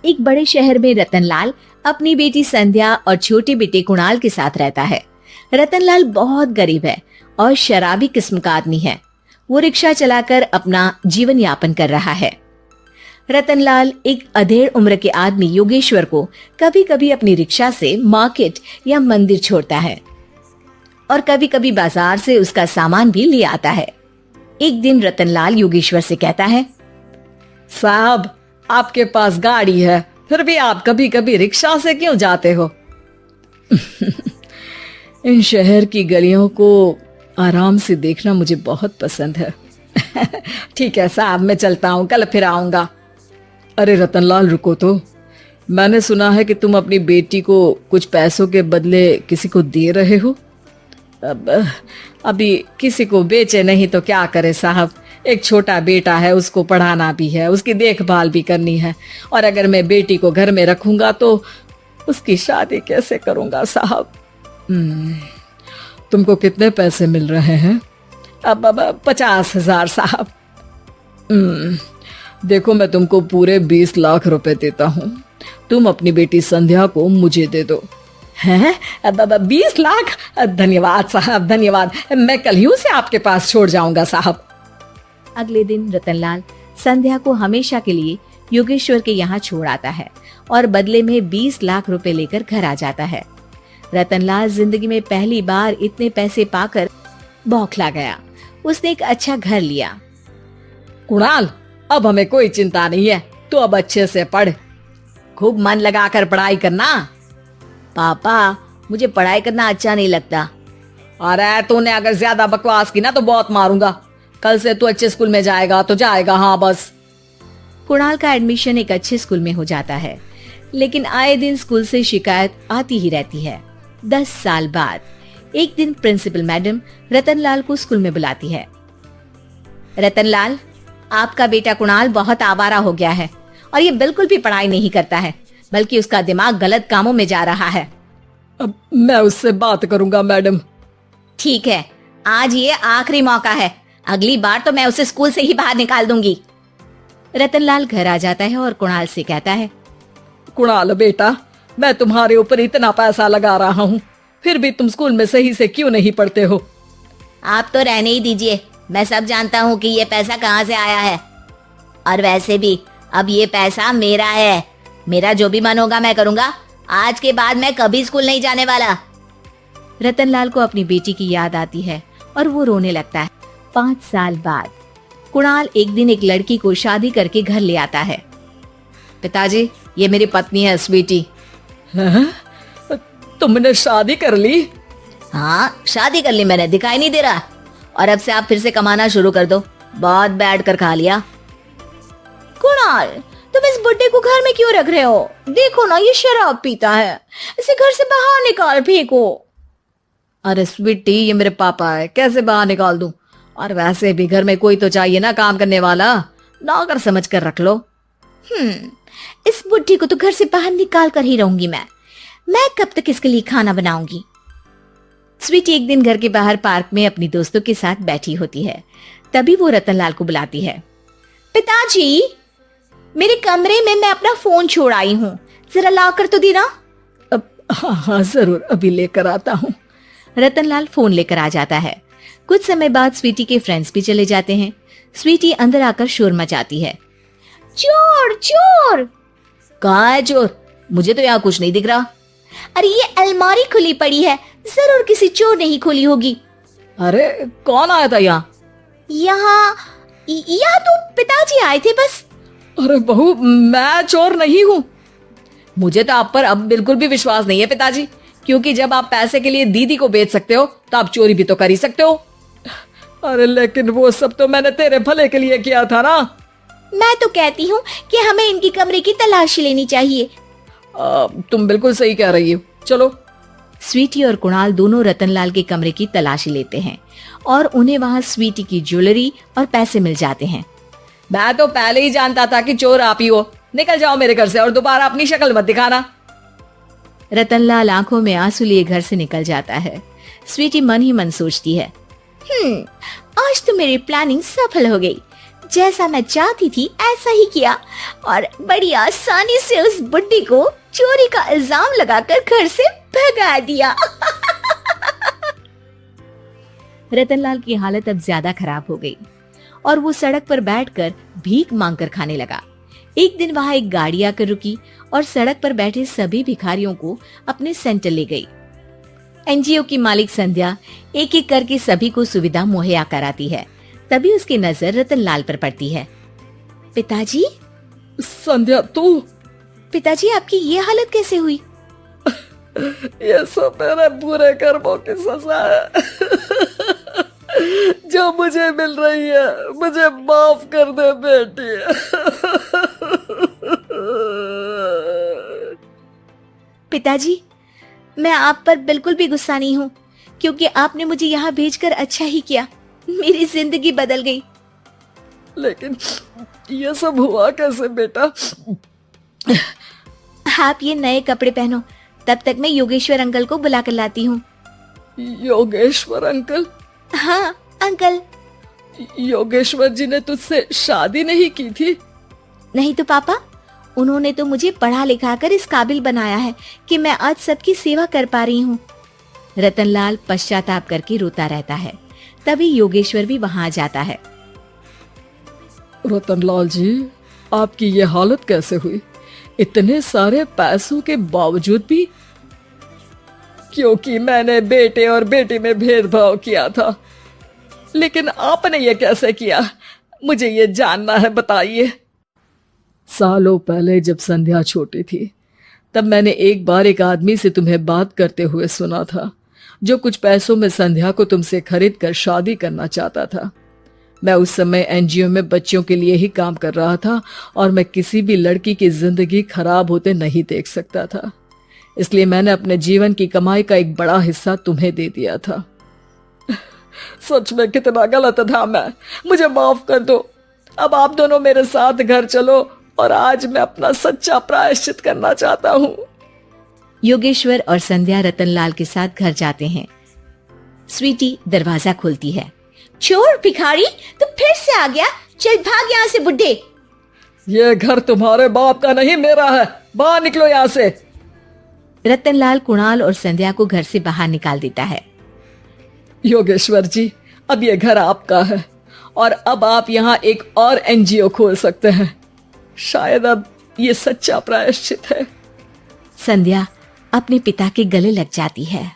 एक बड़े शहर में रतनलाल अपनी बेटी संध्या और छोटे बेटे कुणाल के साथ रहता है। रतनलाल बहुत गरीब है और शराबी किस्म का आदमी है। वो रिक्शा चलाकर अपना जीवन यापन कर रहा है। रतनलाल एक अधेड़ उम्र के आदमी योगेश्वर को कभी कभी अपनी रिक्शा से मार्केट या मंदिर छोड़ता है और कभी कभी बाजार से उसका सामान भी ले आता है। एक दिन रतनलाल योगेश्वर से कहता है, साहब, आपके पास गाड़ी है, फिर भी आप कभी कभी रिक्शा से क्यों जाते हो? इन शहर की गलियों को आराम से देखना मुझे बहुत पसंद है। ठीक है साहब, मैं चलता हूँ, कल फिर आऊंगा। अरे रतनलाल, रुको तो। मैंने सुना है कि तुम अपनी बेटी को कुछ पैसों के बदले किसी को दे रहे हो। अभी किसी को बेचे नहीं तो क्या करे साहब। एक छोटा बेटा है, उसको पढ़ाना भी है, उसकी देखभाल भी करनी है, और अगर मैं बेटी को घर में रखूंगा तो उसकी शादी कैसे करूंगा साहब? तुमको कितने पैसे मिल रहे हैं? अब 50,000 साहब। देखो, मैं तुमको पूरे 20 लाख रुपए देता हूँ। तुम अपनी बेटी संध्या को मुझे दे दो। हैं? 20 लाख? धन्यवाद साहब, धन्यवाद। मैं कल ही उसे आपके पास छोड़ जाऊंगा साहब। अगले दिन रतनलाल संध्या को हमेशा के लिए योगेश्वर के यहाँ छोड़ आता है और बदले में 20 लाख रुपए लेकर घर आ जाता है। रतनलाल जिंदगी में पहली बार इतने पैसे पाकर बौखला गया। उसने एक अच्छा घर लिया। कुणाल, अब हमें कोई चिंता नहीं है, तू अब अच्छे से पढ़, खूब मन लगाकर पढ़ाई करना। पापा, मुझे पढ़ाई करना अच्छा नहीं लगता। अरे तूने अगर ज्यादा बकवास की ना तो बहुत मारूंगा। कल से तू अच्छे स्कूल में जाएगा तो जाएगा, हाँ बस। कुणाल का एडमिशन एक अच्छे स्कूल में हो जाता है, लेकिन आए दिन स्कूल से शिकायत आती ही रहती है। 10 साल बाद एक दिन प्रिंसिपल मैडम रतनलाल को स्कूल में बुलाती है। रतनलाल, आपका बेटा कुणाल बहुत आवारा हो गया है और ये बिल्कुल भी पढ़ाई नहीं करता है, बल्कि उसका दिमाग गलत कामों में जा रहा है। अब मैं उससे बात करूंगा मैडम। ठीक है, आज ये आखिरी मौका है, अगली बार तो मैं उसे स्कूल से ही बाहर निकाल दूंगी। रतनलाल घर आ जाता है और कुणाल से कहता है, कुणाल बेटा, मैं तुम्हारे ऊपर इतना पैसा लगा रहा हूँ, फिर भी तुम स्कूल में सही से क्यों नहीं पढ़ते हो? आप तो रहने ही दीजिए, मैं सब जानता हूँ कि ये पैसा कहाँ से आया है, और वैसे भी अब ये पैसा मेरा है। मेरा जो भी मन होगा मैं करूँगा। आज के बाद मैं कभी स्कूल नहीं जाने वाला। रतनलाल को अपनी बेटी की याद आती है और वो रोने लगता है। 5 साल बाद कुणाल एक दिन एक लड़की को शादी करके घर ले आता है। पिताजी, ये मेरी पत्नी है स्वीटी। तुमने शादी कर ली? हाँ, शादी कर ली मैंने, दिखाई नहीं दे रहा? और अब से आप फिर से कमाना शुरू कर दो, बहुत बैठ कर खा लिया। कुणाल, तुम इस बुड्ढे को घर में क्यों रख रहे हो? देखो ना, ये शराब पीता है, इसे घर से बाहर निकाल फेंको। अरे स्वीटी, ये मेरे पापा है, कैसे बाहर निकाल दूं? और वैसे भी घर में कोई तो चाहिए ना काम करने वाला, नौकर समझ कर रख लो। इस बुड्ढी को तो घर से बाहर निकाल कर ही रहूंगी मैं कब तक इसके लिए खाना बनाऊंगी? स्वीटी एक दिन घर के बाहर पार्क में अपनी दोस्तों के साथ बैठी होती है। तभी वो रतनलाल को बुलाती है। पिताजी, मेरे कमरे में मैं अपना फोन छोड़ आई हूँ, जरा लाकर तो देना। हाँ जरूर, अभी लेकर आता हूँ। रतनलाल फोन लेकर आ जाता है। कुछ समय बाद स्वीटी के फ्रेंड्स भी चले जाते हैं। स्वीटी अंदर आकर शोर मचाती है। चोर चोर! कहाँ है चोर? मुझे तो यहाँ कुछ नहीं दिख रहा। अरे ये अलमारी खुली पड़ी है, जरूर किसी चोर ने ही खोली होगी। अरे कौन आया था यहाँ? यहाँ तो पिताजी आए थे बस। अरे बहू, मैं चोर नहीं हूँ। मुझे तो आप पर अब बिल्कुल भी विश्वास नहीं है पिताजी, क्योंकि जब आप पैसे के लिए दीदी को बेच सकते हो तो आप चोरी भी तो कर ही सकते हो। अरे लेकिन वो सब तो मैंने तेरे भले के लिए किया था ना। मैं तो कहती हूँ कि हमें इनकी कमरे की तलाशी लेनी चाहिए। तुम बिल्कुल सही कह रही हो, चलो। स्वीटी और कुणाल दोनों रतनलाल के कमरे की तलाशी लेते हैं और उन्हें वहाँ स्वीटी की ज्वेलरी और पैसे मिल जाते हैं। मैं तो पहले ही जानता था कि चोर आप ही हो। निकल जाओ मेरे घर से और दोबारा अपनी शक्ल मत दिखाना। रतनलाल आंखों में आंसू लिए घर से निकल जाता है। स्वीटी मन ही मन सोचती है, आज तो मेरी प्लानिंग सफल हो गई। जैसा मैं चाहती थी ऐसा ही किया और बड़ी आसानी से उस बुड्ढी को चोरी का इल्जाम लगाकर घर से भगा दिया। रतनलाल की हालत अब ज्यादा खराब हो गई और वो सड़क पर बैठकर भीख मांगकर खाने लगा। एक दिन वहां एक गाड़ी आकर रुकी और सड़क पर बैठे सभी भिखारियों को अपने सेंटर ले गई। एनजीओ की मालिक संध्या एक एक करके सभी को सुविधा मुहैया कराती है। तभी उसकी नजर रतनलाल पर पड़ती है। पिताजी, संध्या तू? पिताजी आपकी ये हालत कैसे हुई? ये सब मेरे बुरे कर्मों की सजा है जो मुझे मिल रही है। मुझे माफ कर दे बेटी। पिताजी, मैं आप पर बिल्कुल भी गुस्सा नहीं हूँ, क्योंकि आपने मुझे यहाँ भेजकर अच्छा ही किया। मेरी जिंदगी बदल गई। लेकिन ये सब हुआ कैसे बेटा? आप ये नए कपड़े पहनो, तब तक मैं योगेश्वर अंकल को बुला कर लाती हूँ। योगेश्वर अंकल? हाँ अंकल। योगेश्वर जी ने तुझसे शादी नहीं की थी? नहीं तो पापा, उन्होंने तो मुझे पढ़ा लिखा कर इस काबिल बनाया है कि मैं आज सबकी सेवा कर पा रही हूँ। रतनलाल पश्चाताप करके रोता रहता है। तभी योगेश्वर भी वहां आ जाता है। रतनलाल जी, आपकी ये हालत कैसे हुई? इतने सारे पैसों के बावजूद भी? क्योंकि मैंने बेटे और बेटी में भेदभाव किया था। लेकिन आपने ये कैसे किया? मुझे ये जानना है, बताइए। सालों पहले जब संध्या छोटी थी, तब मैंने एक बार एक आदमी से तुम्हें बात करते हुए सुना था, जो कुछ पैसों में संध्या को तुमसे खरीद कर शादी करना चाहता था। मैं उस समय एनजीओ में बच्चों के लिए ही काम कर रहा था और मैं किसी भी लड़की की जिंदगी खराब होते नहीं देख सकता था। इसलिए मैंने अपने जीवन की कमाई का एक बड़ा हिस्सा तुम्हें दे दिया था। सच में कितना गलत था मैं। मुझे माफ कर दो। अब आप दोनों मेरे साथ घर चलो और आज मैं अपना सच्चा प्रायश्चित करना चाहता हूँ। योगेश्वर और संध्या रतनलाल के साथ घर जाते हैं। स्वीटी दरवाजा खोलती है। चोर भिखारी, तू फिर से आ गया? चल भाग यहाँ से बुड्ढे। ये घर तुम्हारे बाप का नहीं, मेरा है। बाहर निकलो यहाँ से। रतनलाल कुणाल और संध्या को घर से बाहर निकाल देता है। योगेश्वर जी, अब ये घर आपका है और अब आप यहाँ एक और एनजीओ खोल सकते हैं। शायद अब ये सच्चा प्रायश्चित है। संध्या अपने पिता के गले लग जाती है।